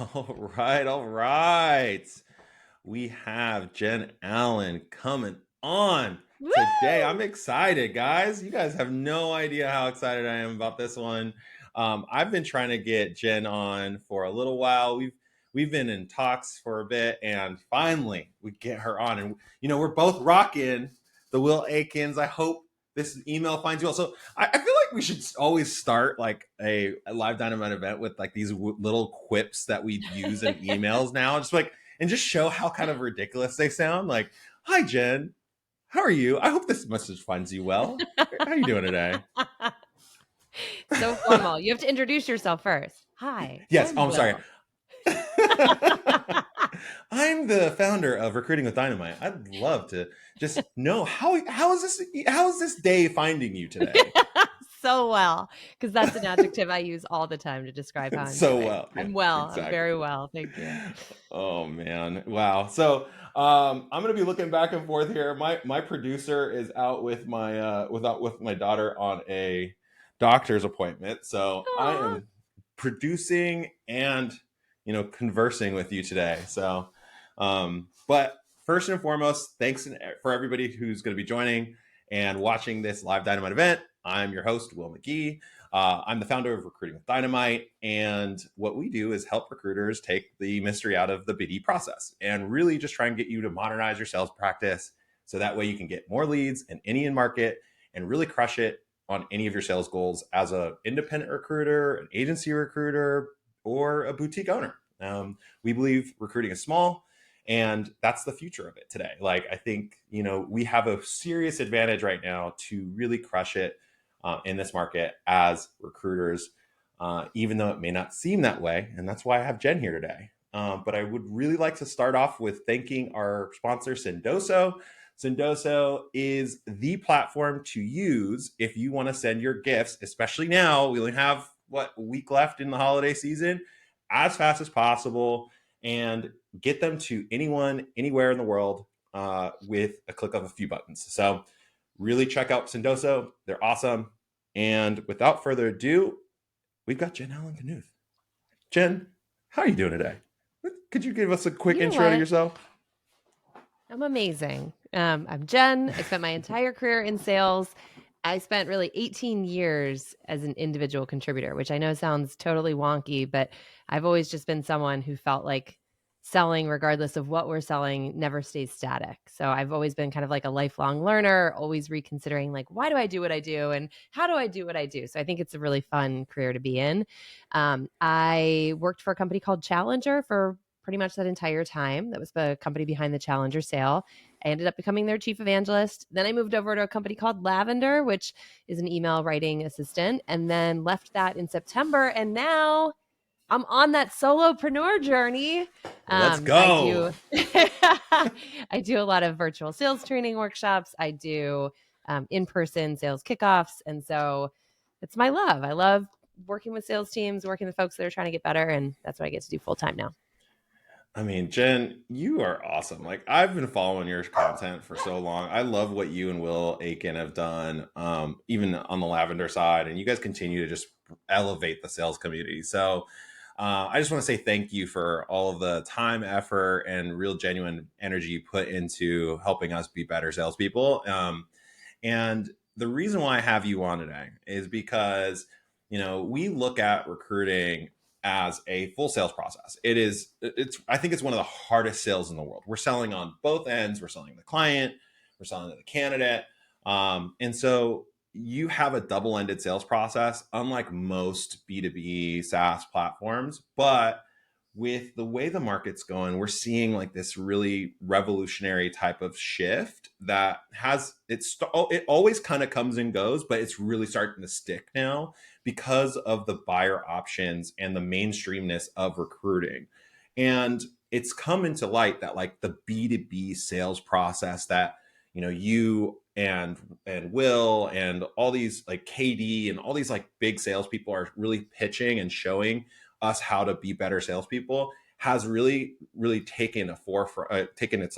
All right, all right. We have Jen Allen coming on today. I'm Woo! excited, guys. You guys have no idea how excited I am about this one. I've been trying to get Jen on for a little while. We've been in talks for a bit, and finally we get her on. And we're both rocking the Will Akins. I hope this email finds you well. So I feel like we should always start like a live Dynamite event with like these little quips that we use in emails now, just like and just show how kind of ridiculous they sound. Like, hi Jen, how are you? I hope this message finds you well. How are you doing today? So formal. You have to introduce yourself first. Hi, Yes. I'm Oh, I'm sorry. Will. I'm the founder of Recruiting with Dynamite. I'd love to just know how is this day finding you today? So well, because that's an adjective I use all the time to describe how I'm So doing. well. Yeah, I'm well. I'm very exactly. well. Thank you. Oh man. Wow. So I'm gonna be looking back and forth here. My producer is out with my daughter on a doctor's appointment. So I Aw. am producing and conversing with you today. So but first and foremost, thanks for everybody who's gonna be joining and watching this live Dynamite event. I'm your host, Will McGee. I'm the founder of Recruiting with Dynamite, and what we do is help recruiters take the mystery out of the BD process and really just try and get you to modernize your sales practice so that way you can get more leads in any in market and really crush it on any of your sales goals as an independent recruiter, an agency recruiter, or a boutique owner. We believe recruiting is small, and that's the future of it today. Like, I think, we have a serious advantage right now to really crush it in this market as recruiters, even though it may not seem that way. And that's why I have Jen here today. But I would really like to start off with thanking our sponsor, Sendoso. Sendoso is the platform to use if you want to send your gifts, especially now. We only have, a week left in the holiday season, as fast as possible, and get them to anyone, anywhere in the world with a click of a few buttons. So really check out Sendoso. They're awesome. And without further ado, we've got Jen Allen-Knuth. Jen, how are you doing today? Could you give us a quick You know intro to what? yourself? I'm amazing. I'm Jen. I spent my entire career in sales. I spent really 18 years as an individual contributor, which I know sounds totally wonky, but I've always just been someone who felt like selling, regardless of what we're selling, never stays static. So I've always been kind of like a lifelong learner, always reconsidering like, why do I do what I do and how do I do what I do? So I think it's a really fun career to be in. I worked for a company called Challenger for pretty much that entire time. That was the company behind the Challenger sale. I ended up becoming their chief evangelist. Then I moved over to a company called Lavender, which is an email writing assistant, and then left that in September. And now I'm on that solopreneur journey. Let's I go. do I do a lot of virtual sales training workshops. I do in-person sales kickoffs. And so it's my love. I love working with sales teams, working with folks that are trying to get better. And that's what I get to do full time now. I mean, Jen, you are awesome. Like, I've been following your content for so long. I love what you and Will Aiken have done, even on the Lavender side, and you guys continue to just elevate the sales community. So, I just want to say thank you for all of the time, effort, and real genuine energy you put into helping us be better salespeople. And the reason why I have you on today is because, we look at recruiting as a full sales process. I think it's one of the hardest sales in the world. We're selling on both ends. We're selling to the client, we're selling to the candidate. And so you have a double-ended sales process, unlike most B2B SaaS platforms. But with the way the market's going, we're seeing like this really revolutionary type of shift that it always kind of comes and goes, but it's really starting to stick now because of the buyer options and the mainstreamness of recruiting. And it's come into light that like the B2B sales process that you and Will and all these like KD and all these like big salespeople are really pitching and showing us how to be better salespeople has really, really taken a forefront, taken its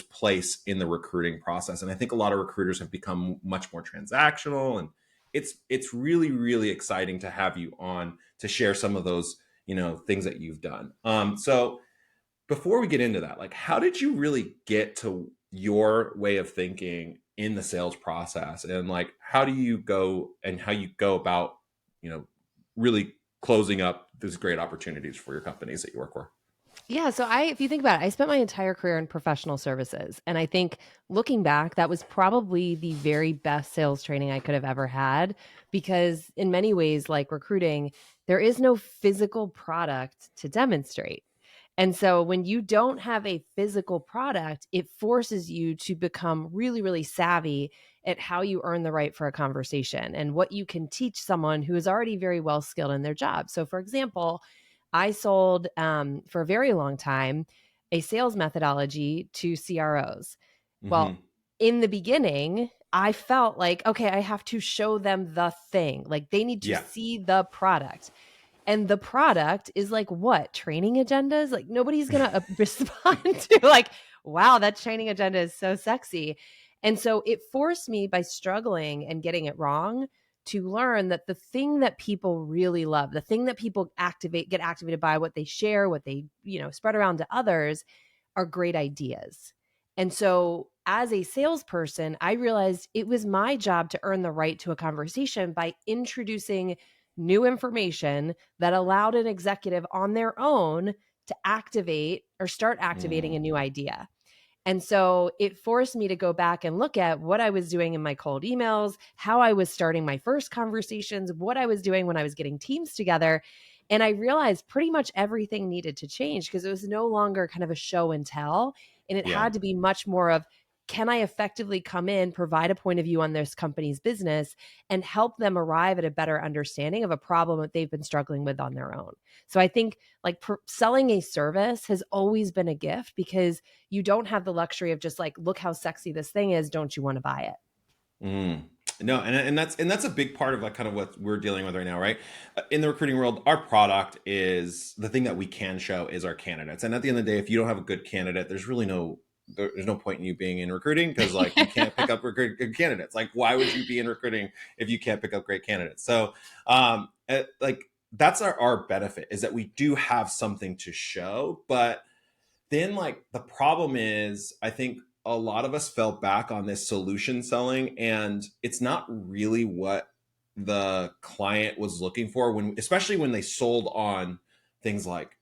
place in the recruiting process. And I think a lot of recruiters have become much more transactional, and it's really, really exciting to have you on to share some of those things that you've done. So before we get into that, like, how did you really get to your way of thinking in the sales process, and like, how you go about, you know, really closing up these great opportunities for your companies that you work for? Yeah, so if you think about it, I spent my entire career in professional services. And I think looking back, that was probably the very best sales training I could have ever had because in many ways, like recruiting, there is no physical product to demonstrate. And so when you don't have a physical product, it forces you to become really, really savvy at how you earn the right for a conversation and what you can teach someone who is already very well skilled in their job. So, for example, I sold for a very long time a sales methodology to CROs. Well, Hmm. in the beginning, I felt like, okay, I have to show them the thing. Like they need to Yeah. see the product. And the product is like what? Training agendas? Like nobody's going to respond to like, wow, that training agenda is so sexy. And so it forced me by struggling and getting it wrong to learn that the thing that people really love, the thing that people get activated by, what they share, what they, spread around to others are great ideas. And so as a salesperson, I realized it was my job to earn the right to a conversation by introducing new information that allowed an executive on their own to activate or start activating a Mm. new idea. And so it forced me to go back and look at what I was doing in my cold emails, how I was starting my first conversations, what I was doing when I was getting teams together. And I realized pretty much everything needed to change because it was no longer kind of a show and tell. And it Yeah. had to be much more of, can I effectively come in, provide a point of view on this company's business, and help them arrive at a better understanding of a problem that they've been struggling with on their own? So I think like selling a service has always been a gift because you don't have the luxury of just like, look how sexy this thing is. Don't you want to buy it? Mm. No, and that's a big part of like kind of what we're dealing with right now, right? In the recruiting world, our product is the thing that we can show is our candidates. And at the end of the day, if you don't have a good candidate, there's no point in you being in recruiting because like you can't pick up good candidates. Like why would you be in recruiting if you can't pick up great candidates? So like that's our benefit is that we do have something to show, but then like the problem is I think a lot of us fell back on this solution selling, and it's not really what the client was looking for, when especially when they sold on things like,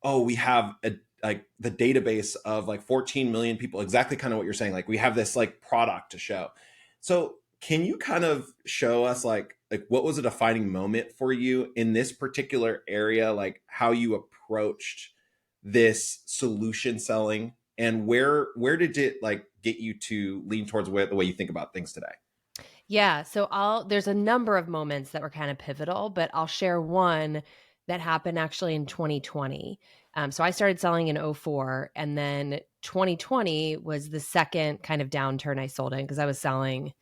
oh, we have a like the database of like 14 million people, exactly kind of what you're saying, like we have this like product to show. So can you kind of show us like what was a defining moment for you in this particular area, like how you approached this solution selling, and where did it like get you to lean towards the way you think about things today? Yeah. So there's a number of moments that were kind of pivotal, but I'll share one that happened actually in 2020. So I started selling in '04, and then 2020 was the second kind of downturn I sold in because I was selling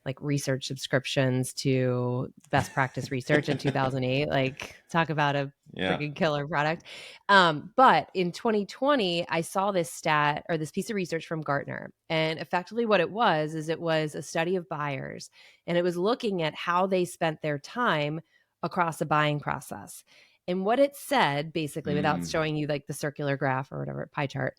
like research subscriptions to best practice research in 2008. Like, talk about a Yeah. freaking killer product. But in 2020, I saw this stat or this piece of research from Gartner. And effectively, what it was is it was a study of buyers, and it was looking at how they spent their time across the buying process. And what it said, basically, without Mm. showing you like the circular graph or whatever pie chart,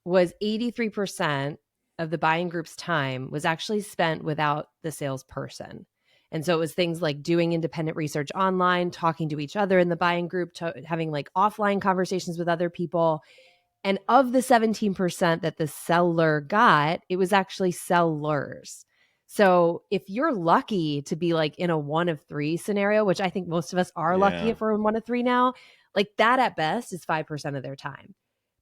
was 83% of the buying group's time was actually spent without the salesperson. And so it was things like doing independent research online, talking to each other in the buying group, having like offline conversations with other people. And of the 17% that the seller got, it was actually sellers. So if you're lucky to be like in a one of three scenario, which I think most of us are lucky Yeah. if we're in one of three now, like that at best is 5% of their time.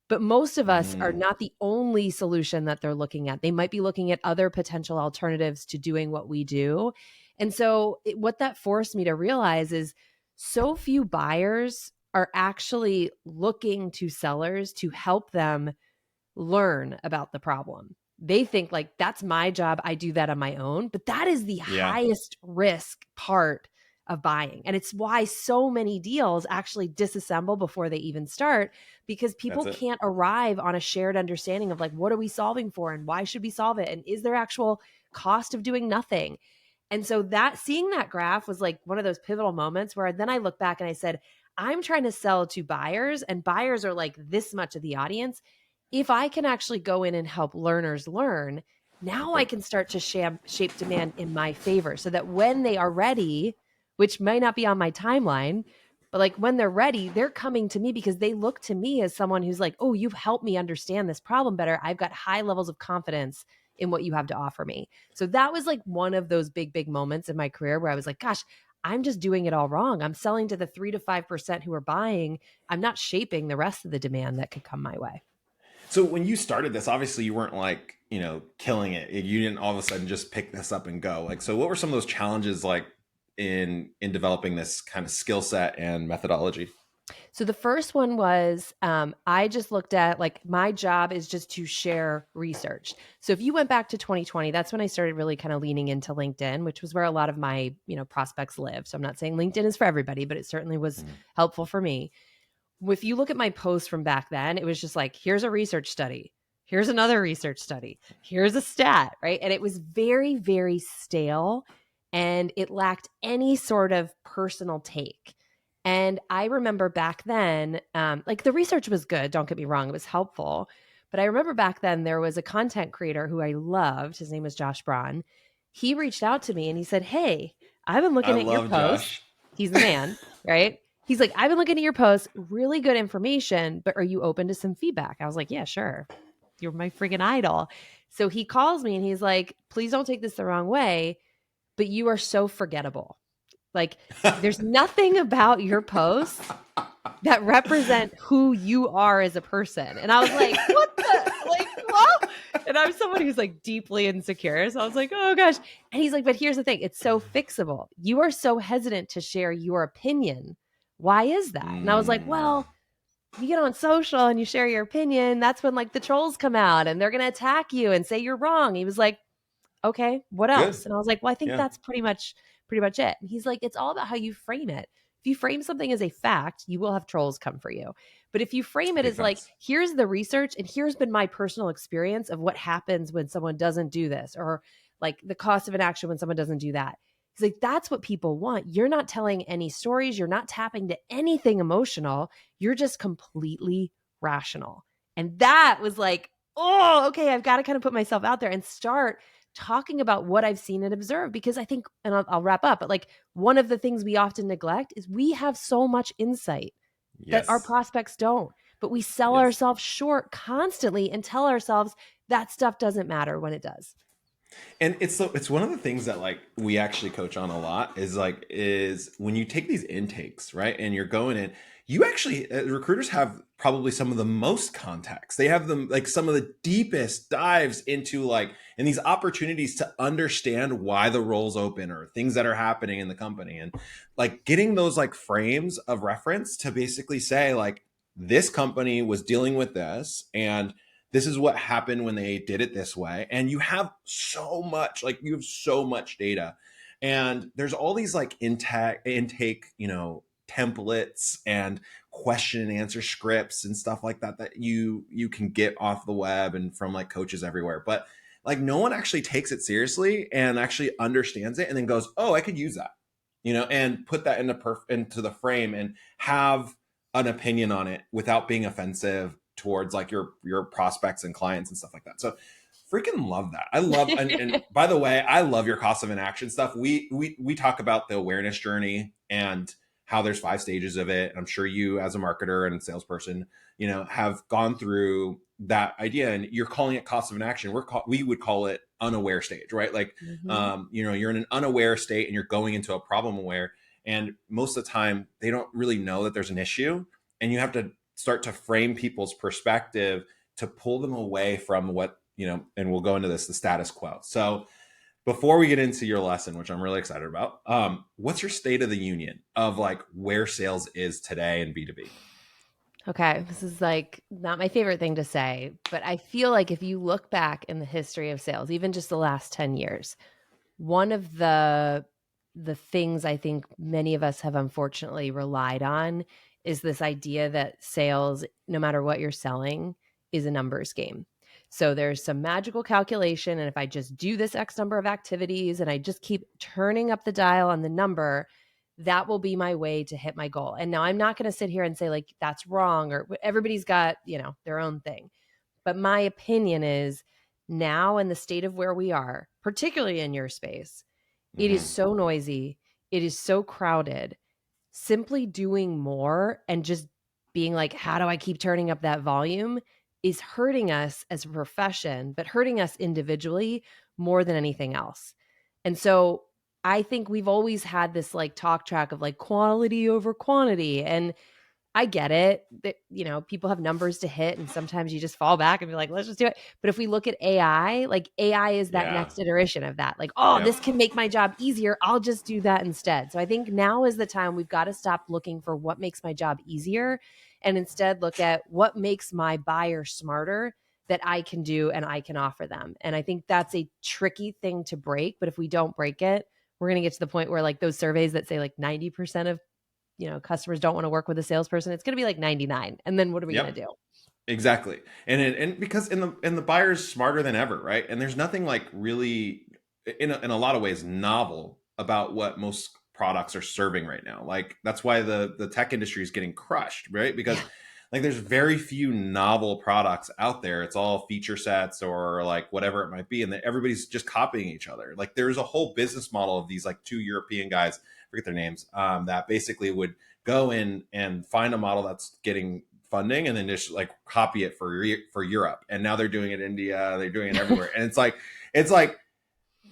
But most of us are Mm. not the only solution that they're looking at. They might be looking at other potential alternatives to doing what we do. And so, what that forced me to realize is so few buyers are actually looking to sellers to help them learn about the problem. They think like that's my job. I do that on my own. But that is the Yeah. highest risk part of buying. And it's why so many deals actually disassemble before they even start because That's people it. can't arrive on a shared understanding of like, what are we solving for and why should we solve it? And is there actual cost of doing nothing? And so that seeing that graph was like one of those pivotal moments where then I look back and I said, I'm trying to sell to buyers, and buyers are like this much of the audience. If I can actually go in and help learners learn, now I Yep. can start to shape demand in my favor so that when they are ready, which might not be on my timeline, but like when they're ready, they're coming to me because they look to me as someone who's like, oh, you've helped me understand this problem better. I've got high levels of confidence in what you have to offer me. So that was like one of those big, big moments in my career where I was like, gosh, I'm just doing it all wrong. I'm selling to the 3 to 5% who are buying. I'm not shaping the rest of the demand that could come my way. So when you started this, obviously you weren't like, killing it. You didn't all of a sudden just pick this up and go. Like, so what were some of those challenges like in developing this kind of skill set and methodology? So the first one was I just looked at like my job is just to share research. So if you went back to 2020, that's when I started really kind of leaning into LinkedIn, which was where a lot of my prospects live. So I'm not saying LinkedIn is for everybody, but it certainly was Mm. helpful for me. If you look at my posts from back then, it was just like, here's a research study. Here's another research study. Here's a stat, right? And it was very, very stale and it lacked any sort of personal take. And I remember back then, like the research was good. Don't get me wrong. It was helpful. But I remember back then there was a content creator who I loved. His name was Josh Braun. He reached out to me and he said, hey, I've been I looking at your love posts. Josh. He's the man, right? He's like, I've been looking at your posts, really good information, but are you open to some feedback? I was like, yeah, sure. You're my freaking idol. So he calls me and he's like, please don't take this the wrong way, but you are so forgettable. Like, there's nothing about your posts that represent who you are as a person. And I was like, what the, like, what? And I'm someone who's like deeply insecure. So I was like, oh gosh. And he's like, but here's the thing, it's so fixable. You are so hesitant to share your opinion. Why is that? And I was like, Mm, well, you get on social and you share your opinion. That's when like the trolls come out and they're going to attack you and say you're wrong. He was like, okay, what good. else? And I was like, well, I think Yeah. that's pretty much it. And he's like, it's all about how you frame it. If you frame something as a fact, you will have trolls come for you. But if you frame it Big as like, facts. here's the research and here's been my personal experience of what happens when someone doesn't do this, or like the cost of an action when someone doesn't do that. He's like, that's what people want. You're not telling any stories. You're not tapping to anything emotional. You're just completely rational. And that was like, oh, okay, I've got to kind of put myself out there and start talking about what I've seen and observed, because I think, and I'll wrap up, but like one of the things we often neglect is we have so much insight that our Yes. prospects don't, but we sell Yes. ourselves short constantly and tell ourselves that stuff doesn't matter when it does. And it's one of the things that like we actually coach on a lot is when you take these intakes, right? And you're going in, you actually recruiters have probably some of the most contacts. They have them like some of the deepest dives into like and these opportunities to understand why the role's open or things that are happening in the company, and like getting those like frames of reference to basically say like this company was dealing with this and this is what happened when they did it this way. And you have so much, like you have so much data. And there's all these like intake, templates and question and answer scripts and stuff like that that you can get off the web and from like coaches everywhere. But like no one actually takes it seriously and actually understands it and then goes, oh, I could use that, and put that into the frame and have an opinion on it without being offensive towards like your prospects and clients and stuff like that. So freaking love that. I love and by the way, I love your cost of inaction stuff. We talk about the awareness journey and how there's 5 stages of it. I'm sure you as a marketer and salesperson, have gone through that idea and you're calling it cost of inaction. We would call it unaware stage, right? Like Mm-hmm. you're in an unaware state and you're going into a problem aware. And most of the time they don't really know that there's an issue. And you have to start to frame people's perspective to pull them away from what, and we'll go into this, the status quo. So before we get into your lesson, which I'm really excited about, what's your state of the union of like where sales is today in B2B? Okay, this is like not my favorite thing to say, but I feel like if you look back in the history of sales, even just the last 10 years, one of the things I think many of us have unfortunately relied on is this idea that sales, no matter what you're selling, is a numbers game. So there's some magical calculation, and if I just do this X number of activities and I just keep turning up the dial on the number, that will be my way to hit my goal. And now I'm not going to sit here and say like that's wrong, or everybody's got, their own thing. But my opinion is, now in the state of where we are, particularly in your space, it is Hmm. so noisy, it is so crowded. Simply doing more and just being like, how do I keep turning up that volume, is hurting us as a profession, but hurting us individually more than anything else. And so I think we've always had this like talk track of like quality over quantity. And I get it that, people have numbers to hit and sometimes you just fall back and be like, let's just do it. But if we look at AI, like AI is that Yeah. next iteration of that. Like, oh, Yep. this can make my job easier. I'll just do that instead. So I think now is the time we've got to stop looking for what makes my job easier and instead look at what makes my buyer smarter that I can do and I can offer them. And I think that's a tricky thing to break. But if we don't break it, we're going to get to the point where like those surveys that say like 90% of customers don't want to work with a salesperson, it's going to be like 99. And then what are we going Yep. to do? Exactly. And because the buyer's smarter than ever, right? And there's nothing like really in a lot of ways novel about what most products are serving right now. Like that's why the tech industry is getting crushed, right? Because Yeah. like there's very few novel products out there. It's all feature sets or like whatever it might be, and everybody's just copying each other. Like there's a whole business model of these like two European guys, forget their names, that basically would go in and find a model that's getting funding and then just like copy it for Europe. And now they're doing it in India, they're doing it everywhere. And it's like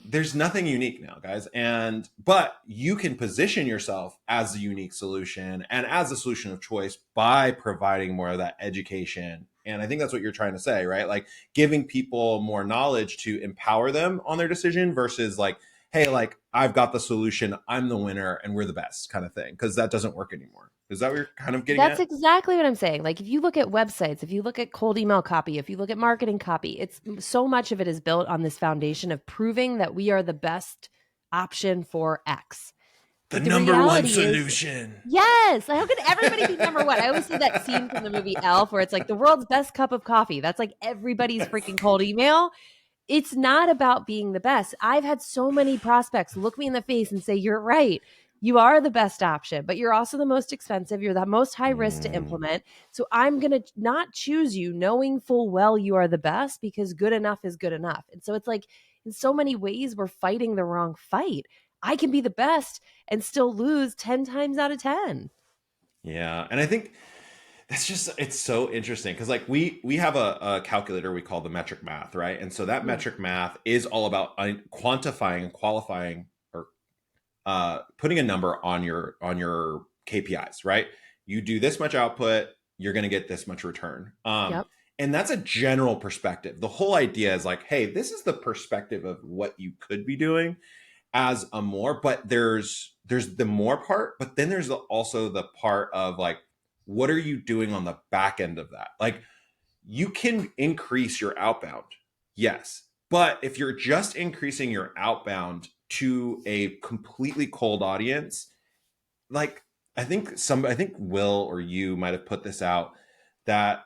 there's nothing unique now, guys. And but you can position yourself as a unique solution and as a solution of choice by providing more of that education. And I think that's what you're trying to say, right? Like giving people more knowledge to empower them on their decision versus like, hey, like I've got the solution, I'm the winner, and we're the best kind of thing. Because that doesn't work anymore. Is that what you're kind of getting That's at? exactly what I'm saying. Like if you look at websites, if you look at cold email copy, if you look at marketing copy, it's so much of it is built on this foundation of proving that we are the best option for X. The But the number one reality is, solution. yes, how could everybody be number one? I always see that scene from the movie Elf where it's like the world's best cup of coffee. That's like everybody's Yes. freaking cold email. It's not about being the best. I've had so many prospects look me in the face and say, you're right. You are the best option, but you're also the most expensive. You're the most high risk to Mm, implement. So I'm going to not choose you knowing full well you are the best because good enough is good enough. And so it's like in so many ways, we're fighting the wrong fight. I can be the best and still lose 10 times out of 10. yeah, and I think that's just it's so interesting because like we have a calculator we call the metric math, right? And so that Mm, metric math is all about quantifying and qualifying or putting a number on your KPIs, right? You do this much output, you're going to get this much return. yep. And that's a general perspective. The whole idea is like, hey, this is the perspective of what you could be doing as a more, but there's the more part, but then there's also the part of like, what are you doing on the back end of that? Like you can increase your outbound, yes, but if you're just increasing your outbound to a completely cold audience, like I think Will or you might have put this out that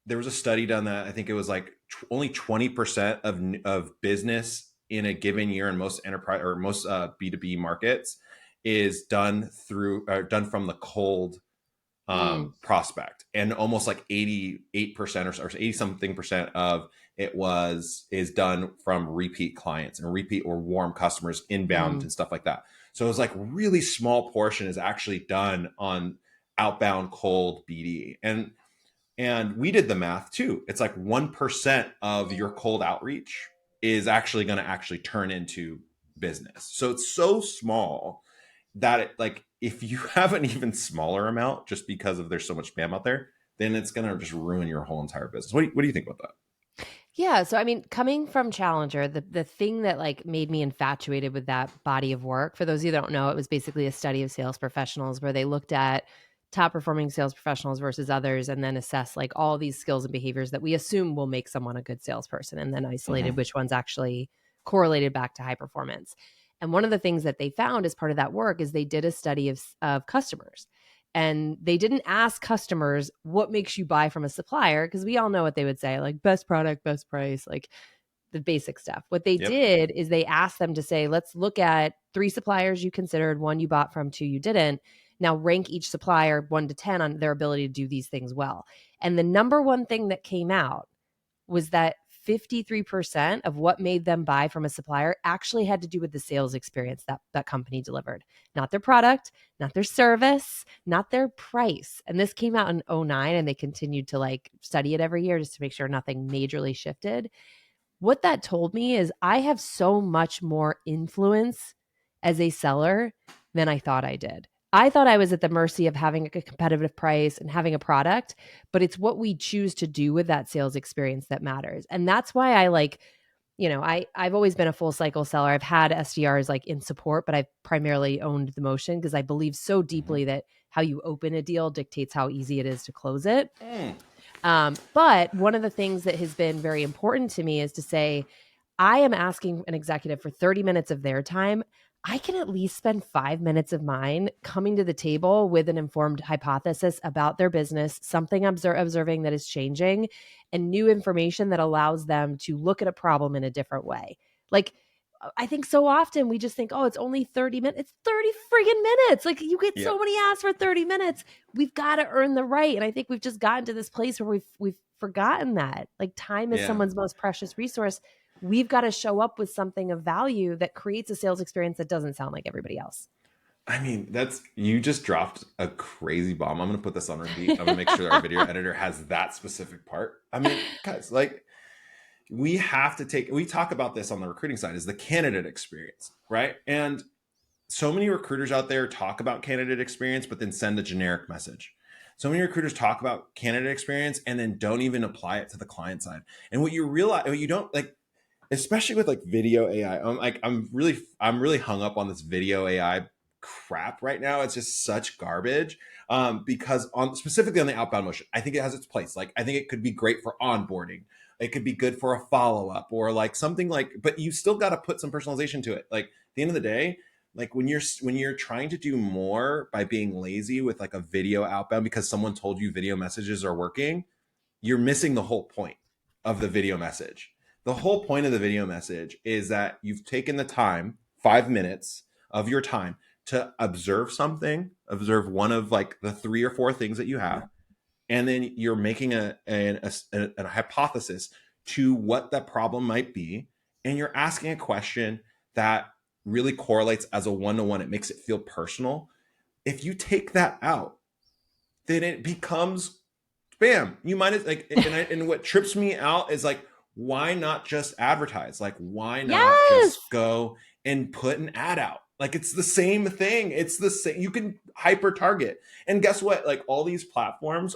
there was a study done that I think it was like only 20% of business in a given year in most enterprise or most B2B markets is done from the cold Mm, prospect, and almost like 88% or 80 something percent of it is done from repeat clients and repeat or warm customers inbound mm, and stuff like that. So it's like really small portion is actually done on outbound cold BD. And we did the math too. It's like 1% of your cold outreach is actually going to actually turn into business. So it's so small that it, like if you have an even smaller amount just because of there's so much spam out there, then it's going to just ruin your whole entire business. What do you think about that? yeah, so I mean, coming from Challenger, the thing that like made me infatuated with that body of work, for those of you that don't know, it was basically a study of sales professionals where they looked at top performing sales professionals versus others and then assess like all these skills and behaviors that we assume will make someone a good salesperson and then isolated Mm-hmm. which ones actually correlated back to high performance. And one of the things that they found as part of that work is they did a study of customers. And they didn't ask customers what makes you buy from a supplier because we all know what they would say, like best product, best price, like the basic stuff. What they Yep. did is they asked them to say, let's look at 3 suppliers you considered, 1 you bought from, 2 you didn't. Now rank each supplier 1 to 10 on their ability to do these things well. And the number one thing that came out was that 53% of what made them buy from a supplier actually had to do with the sales experience that company delivered. Not their product, not their service, not their price. And this came out in 2009, and they continued to like study it every year just to make sure nothing majorly shifted. What that told me is I have so much more influence as a seller than I thought I did. I thought I was at the mercy of having a competitive price and having a product, but it's what we choose to do with that sales experience that matters. And that's why I like, I've always been a full cycle seller. I've had SDRs like in support, but I've primarily owned the motion because I believe so deeply that how you open a deal dictates how easy it is to close it. But one of the things that has been very important to me is to say, I am asking an executive for 30 minutes of their time. I can at least spend 5 minutes of mine coming to the table with an informed hypothesis about their business, something observing that is changing, and new information that allows them to look at a problem in a different way. Like, I think so often we just think, oh, it's only 30 minutes. It's 30 friggin' minutes. Like, you get so many asks for 30 minutes. We've got to earn the right. And I think we've just gotten to this place where we've forgotten that. Like, time is someone's most precious resource. We've got to show up with something of value that creates a sales experience that doesn't sound like everybody else. I mean, you just dropped a crazy bomb. I'm going to put this on repeat. I'm going to make sure our video editor has that specific part. I mean, guys, like, we talk about this on the recruiting side is the candidate experience, right? And so many recruiters out there talk about candidate experience, but then send a generic message. So many recruiters talk about candidate experience and then don't even apply it to the client side. And what you don't like, especially with like video AI, I'm really hung up on this video AI crap right now. It's just such garbage. Because specifically on the outbound motion, I think it has its place. Like, I think it could be great for onboarding. It could be good for a follow-up or like something like, but you still got to put some personalization to it. Like, at the end of the day, like when you're trying to do more by being lazy with like a video outbound because someone told you video messages are working, you're missing the whole point of the video message. The whole point of the video message is that you've taken the time, 5 minutes of your time, to observe one of like the 3 or 4 things that you have, and then you're making a hypothesis to what that problem might be, and you're asking a question that really correlates as a one-to-one. It makes it feel personal. If you take that out, then it becomes bam. You might as like, and what trips me out is like, why not just advertise? Like, why not just go and put an ad out? Like, it's the same thing. It's the same. You can hyper target. And guess what? Like, all these platforms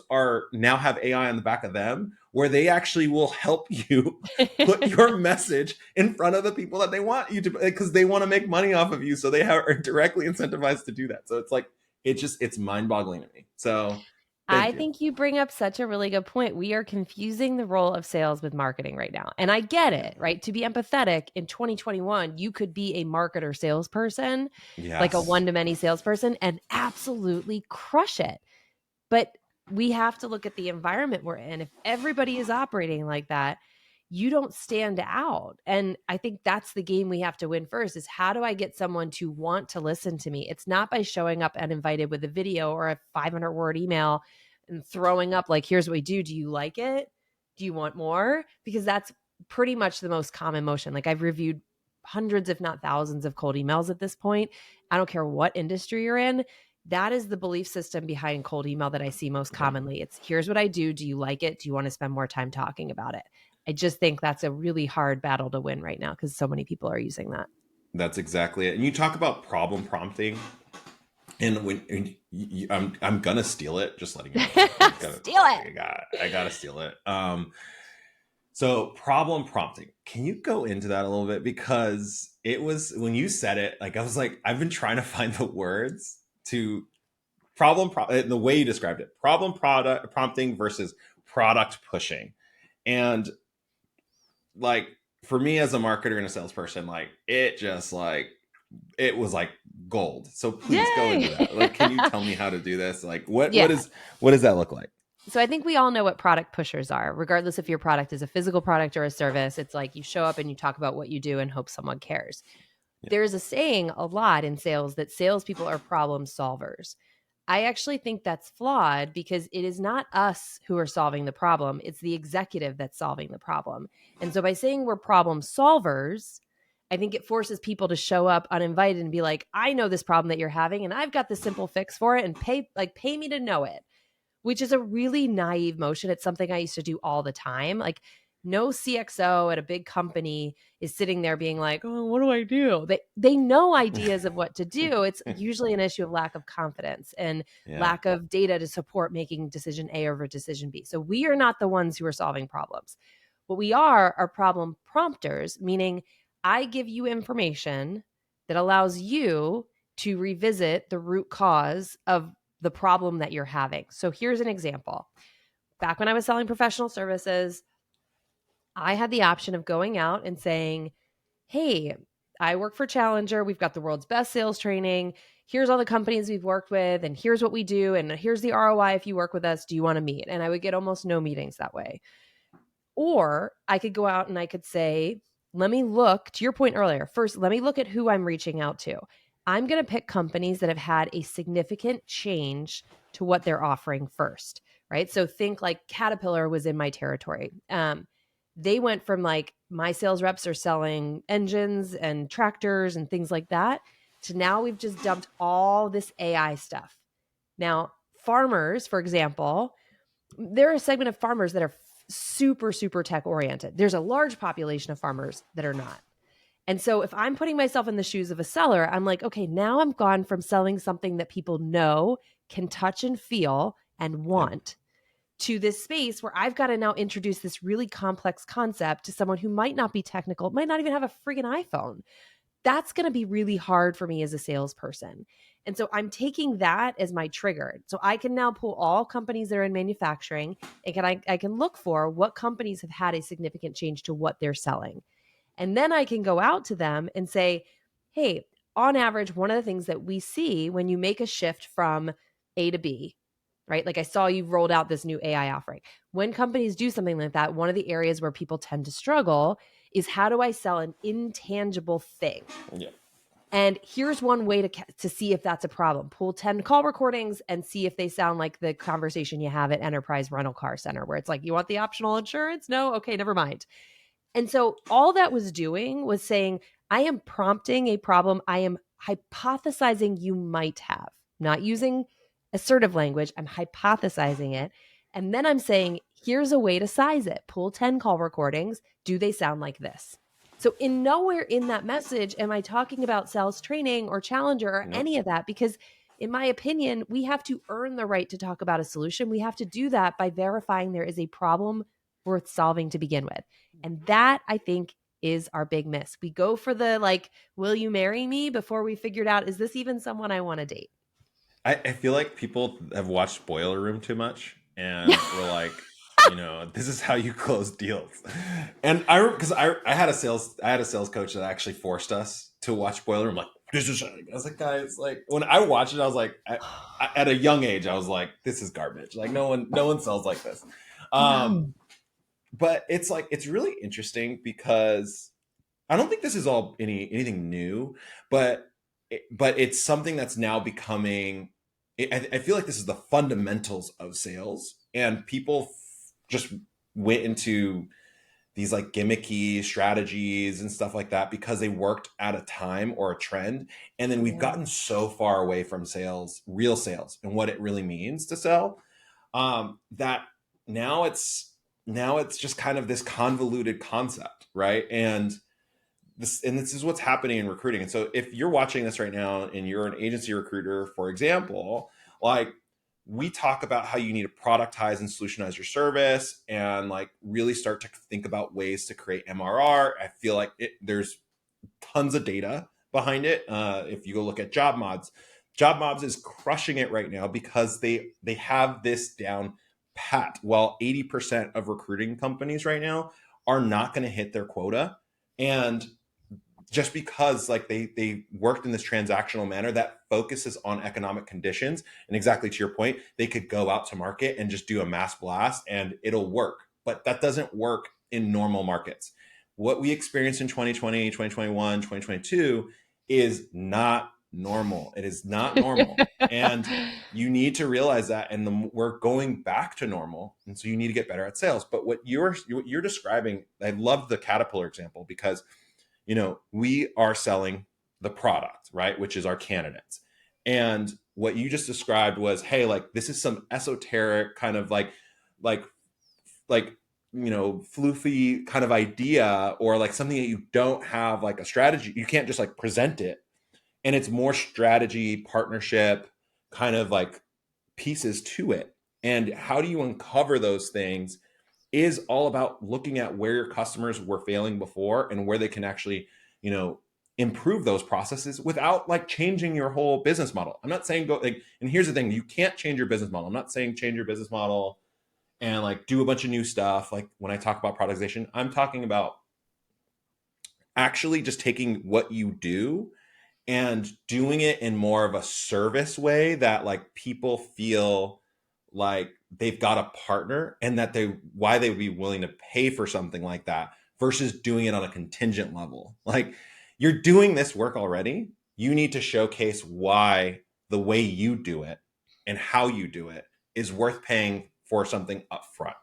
now have AI on the back of them where they actually will help you put your message in front of the people that they want you to, because they want to make money off of you. So they are directly incentivized to do that. So it's like, it's mind boggling to me. So I think you bring up such a really good point. We are confusing the role of sales with marketing right now. And I get it, right? To be empathetic, in 2021, you could be a marketer salesperson, like a one-to-many salesperson, and absolutely crush it. But we have to look at the environment we're in. If everybody is operating like that, you don't stand out. And I think that's the game we have to win first, is how do I get someone to want to listen to me? It's not by showing up uninvited with a video or a 500-word email and throwing up like, here's what we do. Do you like it? Do you want more? Because that's pretty much the most common motion. Like, I've reviewed hundreds, if not thousands, of cold emails at this point. I don't care what industry you're in. That is the belief system behind cold email that I see most commonly. It's, here's what I do. Do you like it? Do you want to spend more time talking about it? I just think that's a really hard battle to win right now because so many people are using that. That's exactly it. And you talk about problem prompting, and I'm gonna steal it. Just letting you know. Steal it. I gotta steal it. So problem prompting. Can you go into that a little bit? Because it was, when you said it, like, I was like, I've been trying to find the words to the way you described it. Problem product prompting versus product pushing. And like, for me as a marketer and a salesperson, like, it was like gold. So please go into that. Like, can you tell me how to do this? Like, what does that look like? So I think we all know what product pushers are, regardless if your product is a physical product or a service. It's like you show up and you talk about what you do and hope someone cares. Yeah. There's a saying a lot in sales that salespeople are problem solvers. I actually think that's flawed because it is not us who are solving the problem. It's the executive that's solving the problem. And so by saying we're problem solvers, I think it forces people to show up uninvited and be like, I know this problem that you're having and I've got the simple fix for it and pay me to know it, which is a really naive motion. It's something I used to do all the time. Like no CXO at a big company is sitting there being like, "Oh, what do I do?" They know ideas of what to do. It's usually an issue of lack of confidence and Yeah. lack of data to support making decision A over decision B. So we are not the ones who are solving problems. What we are problem prompters, meaning I give you information that allows you to revisit the root cause of the problem that you're having. So here's an example. Back when I was selling professional services, I had the option of going out and saying, hey, I work for Challenger. We've got the world's best sales training. Here's all the companies we've worked with, and here's what we do. And here's the ROI if you work with us. Do you want to meet? And I would get almost no meetings that way. Or I could go out and I could say, let me look to your point earlier. First, let me look at who I'm reaching out to. I'm going to pick companies that have had a significant change to what they're offering first, right? So think like Caterpillar was in my territory. They went from like my sales reps are selling engines and tractors and things like that to now we've just dumped all this AI stuff. Now, farmers, for example, there are a segment of farmers that are super, super tech oriented. There's a large population of farmers that are not. And so if I'm putting myself in the shoes of a seller, I'm like, okay, now I'm gone from selling something that people know, can touch and feel and Yeah. want to this space where I've got to now introduce this really complex concept to someone who might not be technical, might not even have a friggin' iPhone. That's going to be really hard for me as a salesperson. And so I'm taking that as my trigger. So I can now pull all companies that are in manufacturing and I can look for what companies have had a significant change to what they're selling. And then I can go out to them and say, hey, on average, one of the things that we see when you make a shift from A to B, right? Like I saw you rolled out this new AI offering. When companies do something like that, one of the areas where people tend to struggle is how do I sell an intangible thing? Yeah. And here's one way to see if that's a problem. Pull 10 call recordings and see if they sound like the conversation you have at Enterprise Rental Car Center, where it's like, you want the optional insurance? No? Okay, never mind. And so all that was doing was saying, I am prompting a problem I am hypothesizing you might have, not using assertive language. I'm hypothesizing it. And then I'm saying, here's a way to size it. Pull 10 call recordings. Do they sound like this? So in nowhere in that message am I talking about sales training or challenger or Nope. any of that, because in my opinion, we have to earn the right to talk about a solution. We have to do that by verifying there is a problem worth solving to begin with. And that, I think, is our big miss. We go for the like, will you marry me before we figured out, is this even someone I want to date? I feel like people have watched Boiler Room too much Yeah. and were like, this is how you close deals. And because I had a sales coach that actually forced us to watch Boiler Room. Like, this is, I was like, guys, like when I watched it, I was like, at a young age, I was like, this is garbage. Like no one sells like this. No. But it's like it's really interesting because I don't think this is all anything new, but but it's something that's now becoming. I feel like this is the fundamentals of sales, and people just went into these like gimmicky strategies and stuff like that because they worked at a time or a trend, and then we've Yeah. gotten so far away from sales, real sales, and what it really means to sell, that now it's just kind of this convoluted concept, right? And this is what's happening in recruiting. And so if you're watching this right now and you're an agency recruiter, for example, like we talk about how you need to productize and solutionize your service and like really start to think about ways to create MRR. I feel like there's tons of data behind it. If you go look at job mobs is crushing it right now because they have this down pat. While 80% of recruiting companies right now are not going to hit their quota, and just because like they worked in this transactional manner that focuses on economic conditions. And exactly to your point, they could go out to market and just do a mass blast and it'll work. But that doesn't work in normal markets. What we experienced in 2020, 2021, 2022 is not normal. It is not normal. And you need to realize that. And we're going back to normal. And so you need to get better at sales. But what you're describing, I love the Caterpillar example because, you know, we are selling the product, right? Which is our candidates. And what you just described was, hey, like this is some esoteric kind of like like you know, floofy kind of idea, or like something that you don't have like a strategy. You can't just like present it. And it's more strategy, partnership, kind of like pieces to it. And how do you uncover those things is all about looking at where your customers were failing before and where they can actually, you know, improve those processes without like changing your whole business model. I'm not saying go like, and here's the thing, you can't change your business model. I'm not saying change your business model and like do a bunch of new stuff. Like when I talk about productization, I'm talking about actually just taking what you do and doing it in more of a service way that like people feel like they've got a partner and that they why they would be willing to pay for something like that versus doing it on a contingent level. Like you're doing this work already. You need to showcase why the way you do it and how you do it is worth paying for something upfront.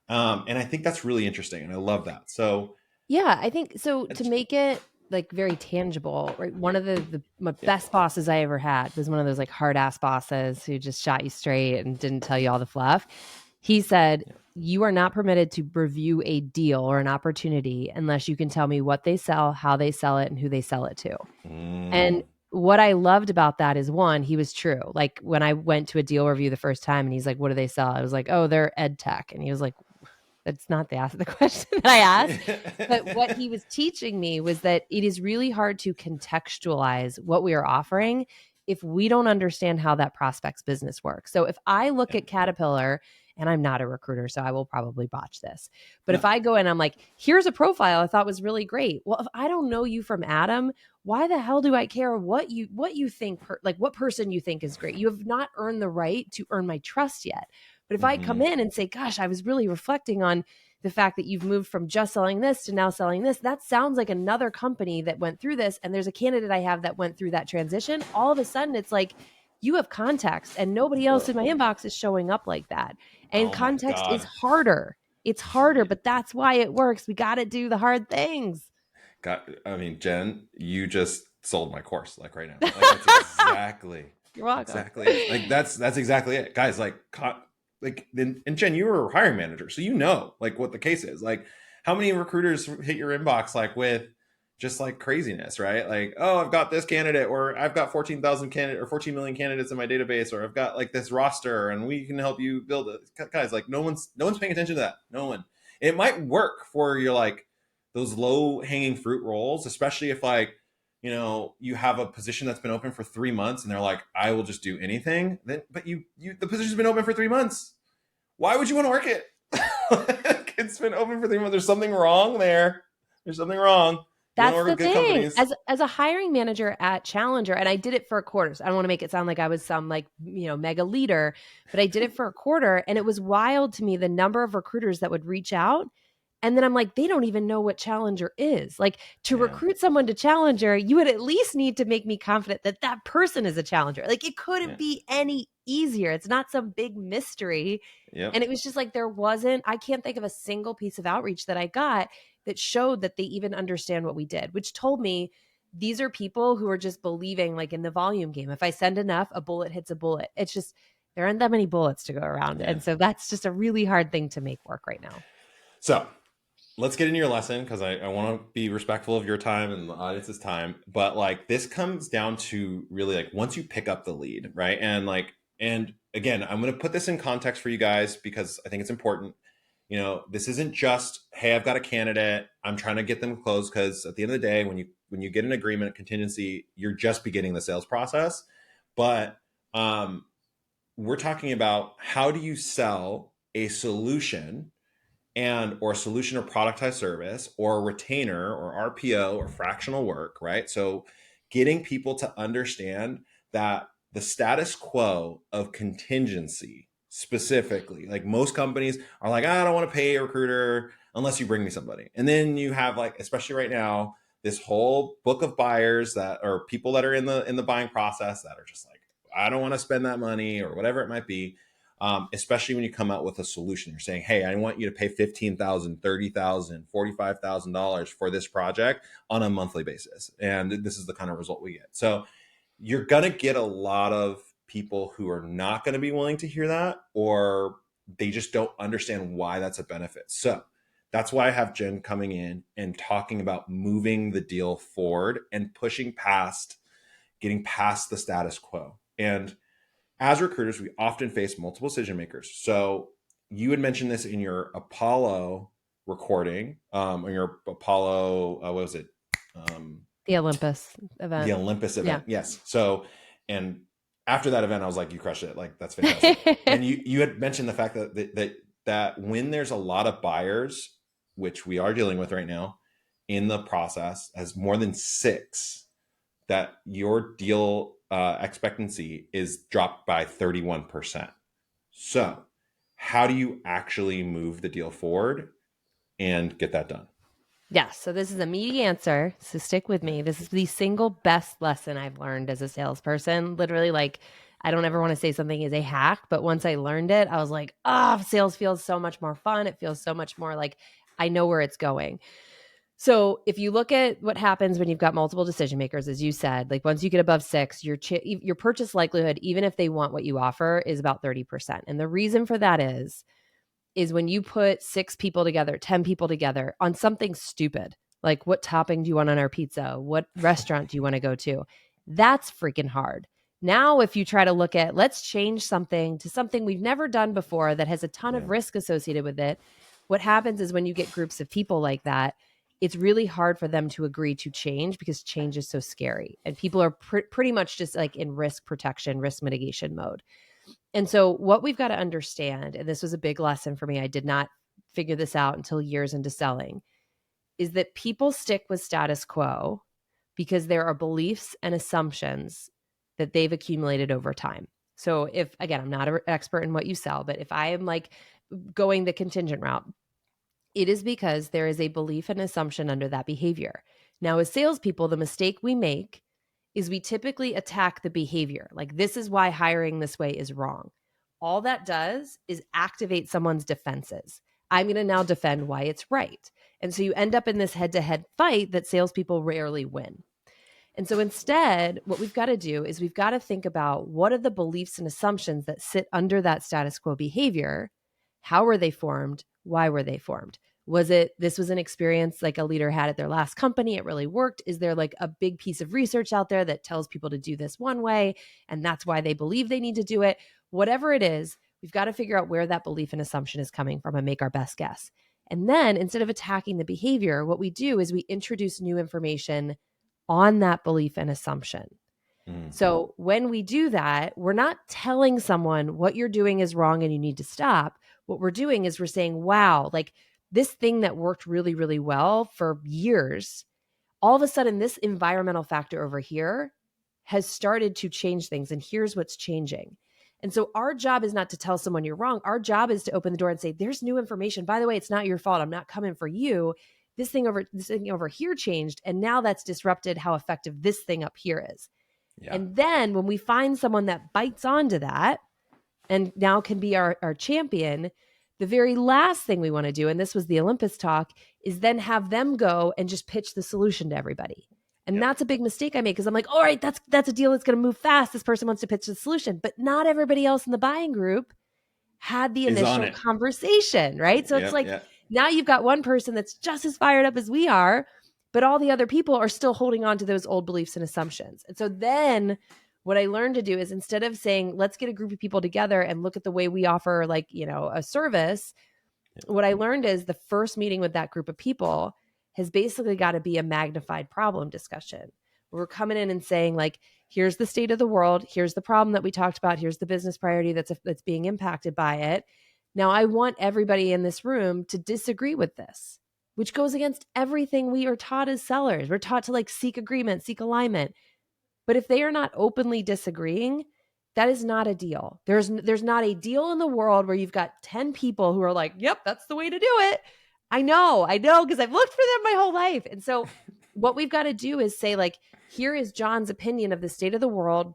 And I think that's really interesting. And I love that. So Yeah, I think so. To make it like very tangible, right? One of the my yeah, best bosses I ever had was one of those like hard ass bosses who just shot you straight and didn't tell you all the fluff. He said, yeah. "You are not permitted to review a deal or an opportunity unless you can tell me what they sell, how they sell it, and who they sell it to." And Mm, what I loved about that is one, he was true. Like when I went to a deal review the first time and he's like, "What do they sell?" I was like, "Oh, they're ed tech." And he was like, "That's not the question that I asked." But what he was teaching me was that it is really hard to contextualize what we are offering if we don't understand how that prospect's business works. So if I look yeah. at Caterpillar, and I'm not a recruiter, so I will probably botch this. But if No. I go and I'm like, here's a profile I thought was really great. Well, if I don't know you from Adam, why the hell do I care what you think like what person you think is great? You have not earned the right to earn my trust yet. But if I come Mm-hmm. in and say, gosh, I was really reflecting on the fact that you've moved from just selling this to now selling this, that sounds like another company that went through this. And there's a candidate I have that went through that transition. All of a sudden, it's like you have context and nobody else in my inbox is showing up like that. And Oh my context is God. harder. It's harder, but that's why it works. We got to do the hard things. I mean, Jen, you just sold my course like right now. Like that's exactly, You're welcome. exactly it. Like that's exactly it, guys. Like, and Jen, you were a hiring manager, so you know like what the case is. Like, how many recruiters hit your inbox like with just like craziness, right? Like, oh, I've got this candidate, or I've got 14,000 candidate or 14 million candidates in my database, or I've got like this roster, and we can help you build it. Guys, like no one's paying attention to that. No one. It might work for your like those low hanging fruit roles, especially if like, you know, you have a position that's been open for 3 months and they're like, I will just do anything. Then, but the position's been open for 3 months. Why would you want to work it? It's been open for 3 months. There's something wrong there. There's something wrong. You want to That's work the with good thing. companies. As a hiring manager at Challenger, and I did it for a quarter. So I don't want to make it sound like I was some like, mega leader, but I did it for a quarter and it was wild to me the number of recruiters that would reach out. And then I'm like, they don't even know what Challenger is. Like to Yeah. recruit someone to Challenger, you would at least need to make me confident that that person is a Challenger. Like it couldn't Yeah. be any easier. It's not some big mystery. Yep. And it was just like I can't think of a single piece of outreach that I got that showed that they even understand what we did, which told me these are people who are just believing like in the volume game. If I send enough, a bullet hits a bullet. It's just there aren't that many bullets to go around. Yeah. And so that's just a really hard thing to make work right now. So let's get into your lesson because I want to be respectful of your time and the audience's time. But like this comes down to really like once you pick up the lead, right? And again, I'm going to put this in context for you guys because I think it's important. You know, this isn't just, hey, I've got a candidate, I'm trying to get them closed, because at the end of the day, when you get an agreement, contingency, you're just beginning the sales process. But we're talking about how do you sell a solution and or solution or productized service or a retainer or RPO or fractional work, right? So getting people to understand that the status quo of contingency specifically, like most companies are like, I don't want to pay a recruiter unless you bring me somebody. And then you have like, especially right now, this whole book of buyers that are people that are in the buying process that are just like, I don't want to spend that money or whatever it might be. Especially when you come out with a solution. You're saying, hey, I want you to pay $15,000, $30,000, $45,000 for this project on a monthly basis. And this is the kind of result we get. So you're going to get a lot of people who are not going to be willing to hear that, or they just don't understand why that's a benefit. So that's why I have Jen coming in and talking about moving the deal forward and pushing past, getting past the status quo. And as recruiters, we often face multiple decision makers. So you had mentioned this in your Apollo recording, or your Apollo, what was it? The Olympus The event. Olympus Yeah. event. Yes. So, and after that event, I was like, you crushed it. Like, that's fantastic. And you had mentioned the fact that when there's a lot of buyers, which we are dealing with right now in the process, as more than six, that your deal expectancy is dropped by 31%. So, how do you actually move the deal forward and get that done? Yes. So this is a meaty answer. So stick with me. This is the single best lesson I've learned as a salesperson. Literally, like, I don't ever want to say something is a hack, but once I learned it, I was like, sales feels so much more fun. It feels so much more like I know where it's going. So if you look at what happens when you've got multiple decision makers, as you said, like once you get above six, your purchase likelihood, even if they want what you offer, is about 30%. And the reason for that is when you put 6 people together, 10 people together on something stupid, like what topping do you want on our pizza? What restaurant do you want to go to? That's freaking hard. Now, if you try to look at, let's change something to something we've never done before that has a ton Yeah. of risk associated with it, what happens is when you get groups of people like that, it's really hard for them to agree to change because change is so scary. And people are pretty much just like in risk protection, risk mitigation mode. And so, what we've got to understand, and this was a big lesson for me, I did not figure this out until years into selling, is that people stick with status quo because there are beliefs and assumptions that they've accumulated over time. So, if again, I'm not an expert in what you sell, but if I am like going the contingent route, it is because there is a belief and assumption under that behavior. Now, as salespeople, the mistake we make is we typically attack the behavior. Like, this is why hiring this way is wrong. All that does is activate someone's defenses. I'm going to now defend why it's right. And so you end up in this head to head fight that salespeople rarely win. And so instead, what we've got to do is we've got to think about what are the beliefs and assumptions that sit under that status quo behavior? How were they formed? Why were they formed? Was it this was an experience like a leader had at their last company? It really worked. Is there like a big piece of research out there that tells people to do this one way and that's why they believe they need to do it? Whatever it is, we've got to figure out where that belief and assumption is coming from and make our best guess. And then instead of attacking the behavior, what we do is we introduce new information on that belief and assumption. Mm. So when we do that, we're not telling someone what you're doing is wrong and you need to stop. What we're doing is we're saying, wow, like this thing that worked really, really well for years, all of a sudden this environmental factor over here has started to change things. And here's what's changing. And so our job is not to tell someone you're wrong. Our job is to open the door and say, there's new information. By the way, it's not your fault. I'm not coming for you. This thing over here changed. And now that's disrupted how effective this thing up here is. Yeah. And then when we find someone that bites onto that and now can be our champion, the very last thing we want to do, and this was the Olympus talk, is then have them go and just pitch the solution to everybody. And Yep. that's a big mistake I make because I'm like, all right, that's a deal that's going to move fast. This person wants to pitch the solution, but not everybody else in the buying group had the Is on initial it. conversation, right? So it's Yep. like Yep. now you've got one person that's just as fired up as we are, but all the other people are still holding on to those old beliefs and assumptions. And so then what I learned to do is instead of saying, let's get a group of people together and look at the way we offer like, a service, what I learned is the first meeting with that group of people has basically got to be a magnified problem discussion. We're coming in and saying like, here's the state of the world. Here's the problem that we talked about. Here's the business priority that's being impacted by it. Now, I want everybody in this room to disagree with this, which goes against everything we are taught as sellers. We're taught to like seek agreement, seek alignment. But if they are not openly disagreeing, that is not a deal. There's not a deal in the world where you've got 10 people who are like, "Yep, that's the way to do it." I know because I've looked for them my whole life. And so what we've got to do is say like, here is John's opinion of the state of the world.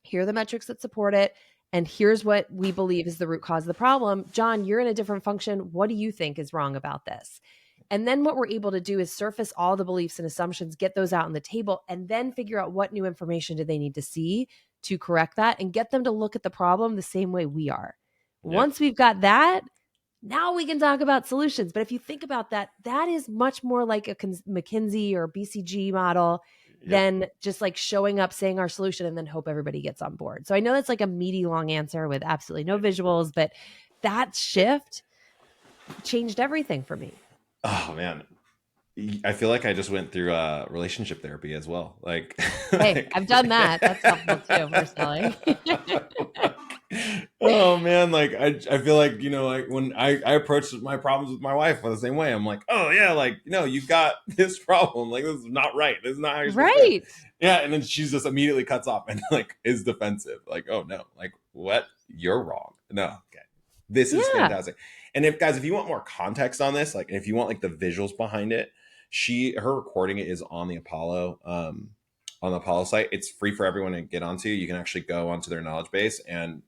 Here are the metrics that support it. And here's what we believe is the root cause of the problem. John, you're in a different function. What do you think is wrong about this? And then what we're able to do is surface all the beliefs and assumptions, get those out on the table, and then figure out what new information do they need to see to correct that and get them to look at the problem the same way we are. Yep. Once we've got that, now we can talk about solutions. But if you think about that, that is much more like a McKinsey or BCG model Yep. than just like showing up, saying our solution, and then hope everybody gets on board. So I know that's like a meaty, long answer with absolutely no visuals, but that shift changed everything for me. Oh man, I feel like I just went through relationship therapy as well. Like, Hey, like I've done that. That's helpful too for selling. oh man, like I feel like, like when I approach my problems with my wife the same way. I'm like, oh yeah, like, you've got this problem. Like, this is not right. This is not how you're supposed to do it. Right. Yeah. And then she's just immediately cuts off and like is defensive. Like, oh no, like what? You're wrong. No. Okay. This is Yeah. fantastic. And if guys, if you want more context on this, like if you want like the visuals behind it, her recording is on the Apollo site. It's free for everyone to get onto. You can actually go onto their knowledge base and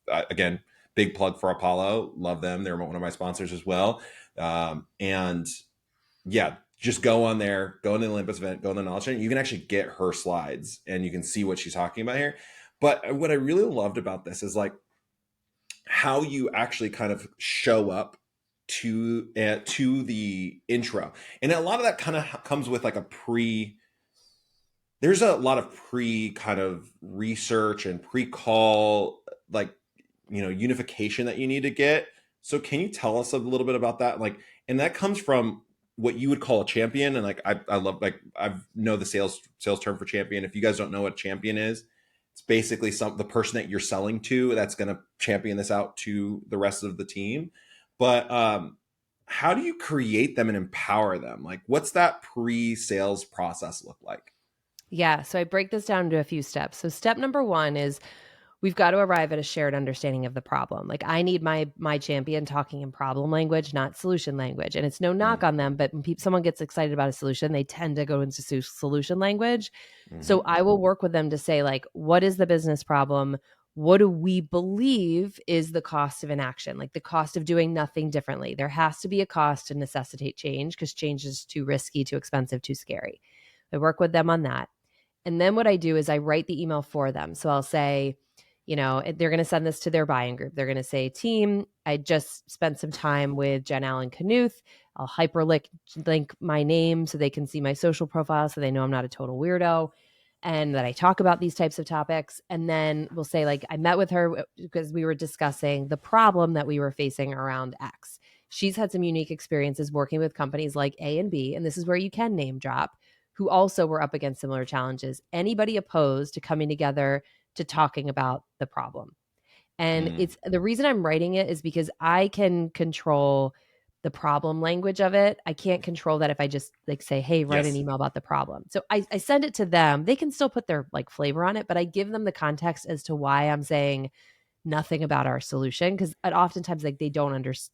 again, big plug for Apollo. Love them. They're one of my sponsors as well. And yeah, just go on there, go in the Olympus event, go in the knowledge center. You can actually get her slides and you can see what she's talking about here. But what I really loved about this is like how you actually kind of show up to the intro, and a lot of that kind of comes with like there's a lot of pre kind of research and pre-call like unification that you need to get. So can you tell us a little bit about that? Like, and that comes from what you would call a champion. And like I love, like, I know the sales term for champion. If you guys don't know what champion is, it's basically the person that you're selling to that's going to champion this out to the rest of the team. But how do you create them and empower them? Like, what's that pre-sales process look like? Yeah. So I break this down into a few steps. So step number one is we've got to arrive at a shared understanding of the problem. Like I need my champion talking in problem language, not solution language. And it's no knock Mm, on them, but when someone gets excited about a solution, they tend to go into solution language. So mhm. I will work with them to say like, what is the business problem? What do we believe is the cost of inaction? Like the cost of doing nothing differently. There has to be a cost to necessitate change because change is too risky, too expensive, too scary. I work with them on that. And then what I do is I write the email for them. So I'll say, they're going to send this to their buying group. They're going to say, team, I just spent some time with Jen Allen-Knuth. I'll hyperlink link my name so they can see my social profile so they know I'm not a total weirdo and that I talk about these types of topics. And then we'll say, like, I met with her because we were discussing the problem that we were facing around X. She's had some unique experiences working with companies like A and B, and this is where you can name drop, who also were up against similar challenges. Anybody opposed to coming together to talking about the problem? And Mm, it's the reason I'm writing it is because I can control the problem language of it. I can't control that if I just like say, hey, write an yes. email about the problem. So I send it to them. They can still put their like flavor on it, but I give them the context as to why I'm saying nothing about our solution because oftentimes like they don't understand.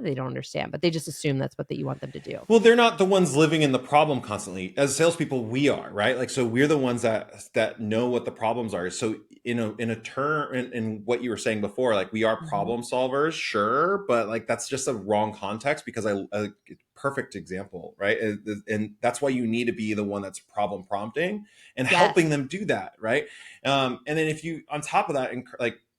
They don't understand, but they just assume that's what that you want them to do. Well, they're not the ones living in the problem constantly. As salespeople, we are, right? Like, so we're the ones that know what the problems are. So, in a term, in what you were saying before, like we are Mhm. problem solvers, sure, but like that's just a wrong context because perfect example, right? And that's why you need to be the one that's problem prompting and Yes. helping them do that, right? And then if you, on top of that,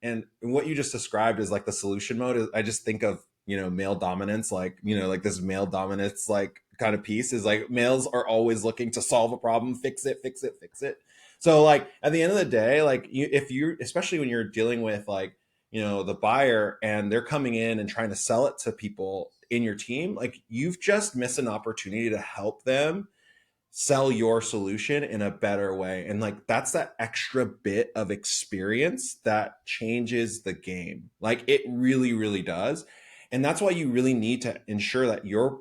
and what you just described is like the solution mode. I just think of male dominance, like like this male dominance like kind of piece is like males are always looking to solve a problem, fix it, fix it, fix it. So like at the end of the day, like if you, especially when you're dealing with like the buyer and they're coming in and trying to sell it to people in your team, like you've just missed an opportunity to help them sell your solution in a better way. And like that's that extra bit of experience that changes the game. Like it really, really does. And that's why you really need to ensure that your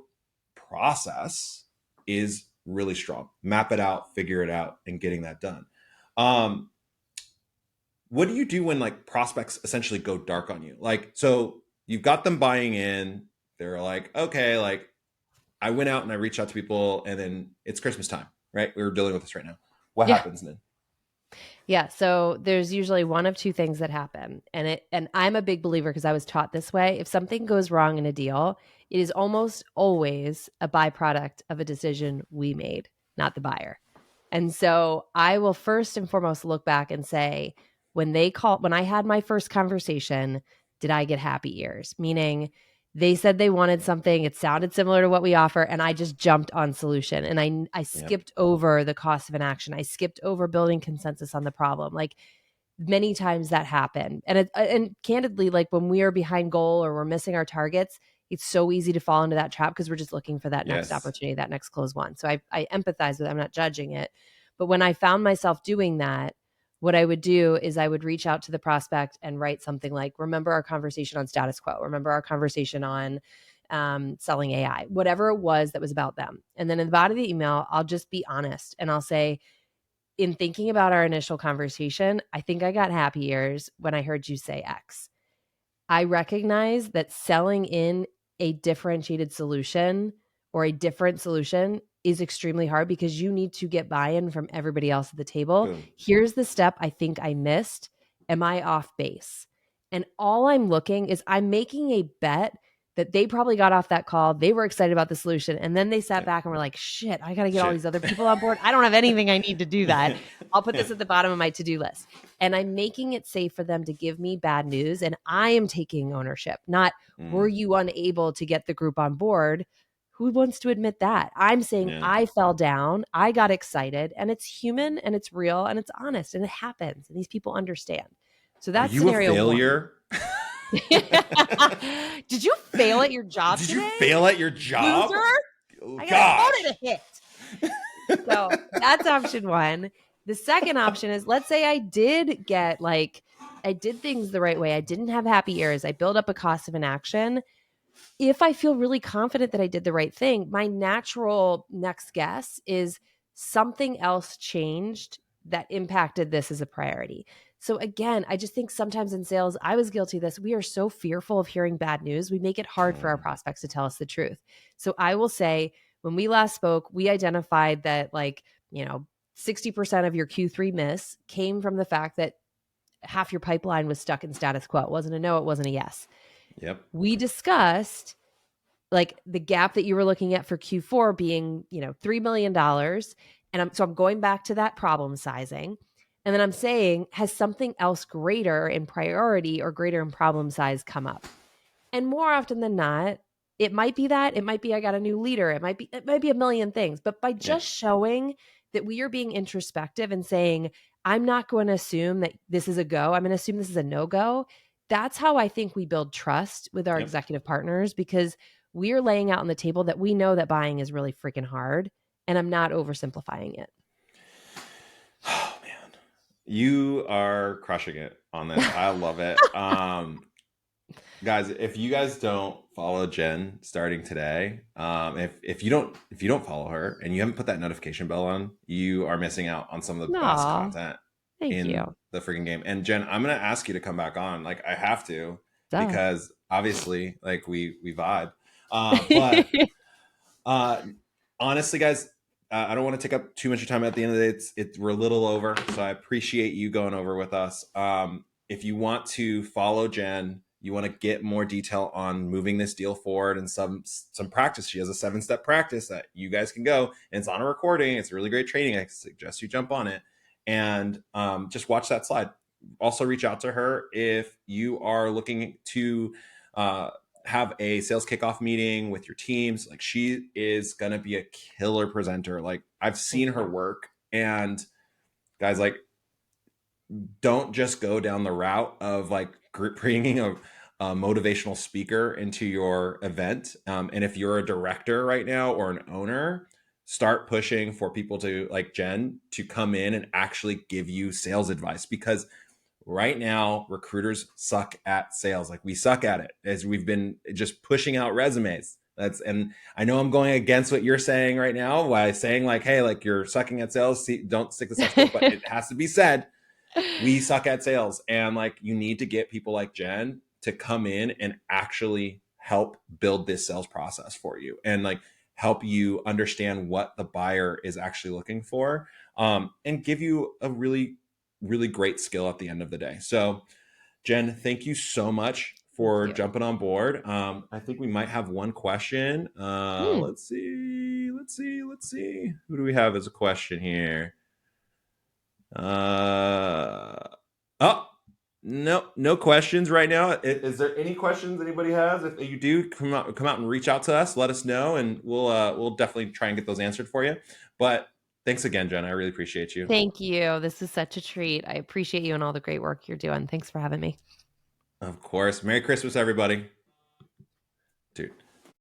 process is really strong. Map it out, figure it out, and getting that done. Um, what do you do when like prospects essentially go dark on you? Like, so you've got them buying in, they're like, okay, like I went out and I reached out to people, and then it's Christmas time, right? We're dealing with this right now. What Yeah. happens then? Yeah, so there's usually one of two things that happen. And I'm a big believer because I was taught this way. If something goes wrong in a deal, it is almost always a byproduct of a decision we made, not the buyer. And so I will first and foremost look back and say, when I had my first conversation, did I get happy ears? Meaning they said they wanted something, it sounded similar to what we offer, and I just jumped on solution. And I Yep. skipped over the cost of an action. I skipped over building consensus on the problem. Like many times that happened. And candidly, like when we are behind goal or we're missing our targets, it's so easy to fall into that trap because we're just looking for that next Yes. opportunity, that next close one. So I empathize with it. I'm not judging it. But when I found myself doing that, what I would do is I would reach out to the prospect and write something like, remember our conversation on status quo, remember our conversation on selling AI, whatever it was that was about them. And then in the body of the email, I'll just be honest and I'll say, in thinking about our initial conversation, I think I got happy ears when I heard you say X. I recognize that selling in a differentiated solution or a different solution is extremely hard because you need to get buy-in from everybody else at the table. Boom. Here's the step I think I missed. Am I off base? And all I'm looking is I'm making a bet that they probably got off that call. They were excited about the solution. And then they sat Yep. back and were like, shit, I got to get all Shit. these other people on board. I don't have anything I need to do that. I'll put this at the bottom of my to-do list. And I'm making it safe for them to give me bad news. And I am taking ownership, not were Mm, you unable to get the group on board? Who wants to admit that? I'm saying yeah. I fell down, I got excited, and it's human and it's real and it's honest and it happens. And these people understand. So Are that's you a scenario one. failure? Did you fail at your job Did you today? fail at your job? Loser? Oh, I got a quota gosh. to hit. So that's option one. The second option is, let's say I did I did things the right way. I didn't have happy ears. I build up a cost of an action. If I feel really confident that I did the right thing, my natural next guess is something else changed that impacted this as a priority. So again, I just think sometimes in sales, I was guilty of this. We are so fearful of hearing bad news. We make it hard for our Mm, prospects to tell us the truth. So I will say, when we last spoke, we identified that 60% of your Q3 miss came from the fact that half your pipeline was stuck in status quo. It wasn't a no, it wasn't a yes. yep. We discussed like the gap that you were looking at for Q4 being, $3 million. And I'm going back to that problem sizing. And then I'm saying, has something else greater in priority or greater in problem size come up? And more often than not, it might be that, it might be I got a new leader, it might be a million things. But by Yeah. just showing that we are being introspective and saying, I'm not going to assume that this is a go, I'm going to assume this is a no-go. That's how I think we build trust with our Yep. executive partners, because we are laying out on the table that we know that buying is really freaking hard, and I'm not oversimplifying it. Oh man. You are crushing it on this. I love it. Guys, if you guys don't follow Jen starting today, if you don't follow her and you haven't put that notification bell on, you are missing out on some of the best Aw, content thank in you. the freaking game. And Jen, I'm gonna ask you to come back on. Like I have to, Duh. because obviously, like we vibe. But uh, honestly, guys, I don't want to take up too much of your time. At the end of the day, we're a little over, so I appreciate you going over with us. If you want to follow Jen, you want to get more detail on moving this deal forward and some practice. She has a 7-step practice that you guys can go, and it's on a recording. It's really great training. I suggest you jump on it and just watch that slide. Also, reach out to her if you are looking to. Have a sales kickoff meeting with your teams. Like she is going to be a killer presenter. Like I've Thank seen her you. work, and guys, like don't just go down the route of like bringing a motivational speaker into your event. And if you're a director right now or an owner, start pushing for people to like Jen to come in and actually give you sales advice, because right now recruiters suck at sales. Like we suck at it as we've been just pushing out resumes. And I know I'm going against what you're saying right now by saying like, hey, like you're sucking at sales, don't stick to sales skills, but it has to be said, we suck at sales, and like you need to get people like Jen to come in and actually help build this sales process for you, and like help you understand what the buyer is actually looking for, and give you a really great skill at the end of the day. So Jen, thank you so much Thank for you. jumping on board. I think we might have one question. Hmm. Let's see. Who do we have as a question here? Oh, no questions right now. Is there any questions anybody has? If you do, come out and reach out to us. Let us know, and we'll definitely try and get those answered for you. But thanks again, Jen. I really appreciate you. Thank you. This is such a treat. I appreciate you and all the great work you're doing. Thanks for having me. Of course. Merry Christmas, everybody.